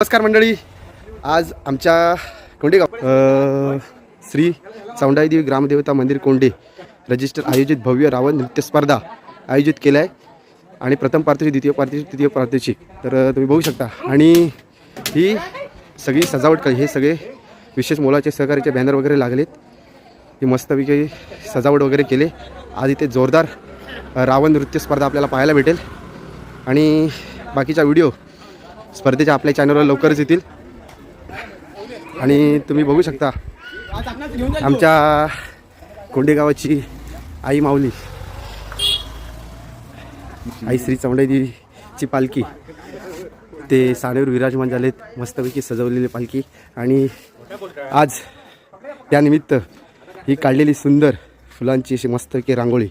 नमस्कार मंडळी, आज आमच्या कोंडेगाव श्री चौंडाईदेवी ग्रामदेवता मंदिर कोंडे रजिस्टर आयोजित भव्य रावण नृत्य स्पर्धा आयोजित केल्या आहे आणि प्रथम पारितोषिक, द्वितीय पारितोषिक, तृतीय पारितोषिक तर तुम्ही बघू शकता। आणि ही सगळी सजावट केली, हे सगळे विशेष मोलाचे सहकार्याचे बॅनर वगैरे लागलेत, ही मस्तपैकी सजावट वगैरे केले। आज इथे जोरदार रावण नृत्य स्पर्धा आपल्याला पाहायला भेटेल आणि बाकीचा व्हिडिओ स्पर्धेच्या आपल्या चॅनलवर लवकरच येतील। आणि तुम्ही बघू शकता आमच्या कोंडेगावाची आई माऊली, आई श्री चौंडाईदेवीची पालखी ते सानेवर विराजमान झालेत, मस्तपैकी सजवलेली पालखी। आणि आज त्यानिमित्त ही काढलेली सुंदर फुलांची अशी मस्तपैकी रांगोळी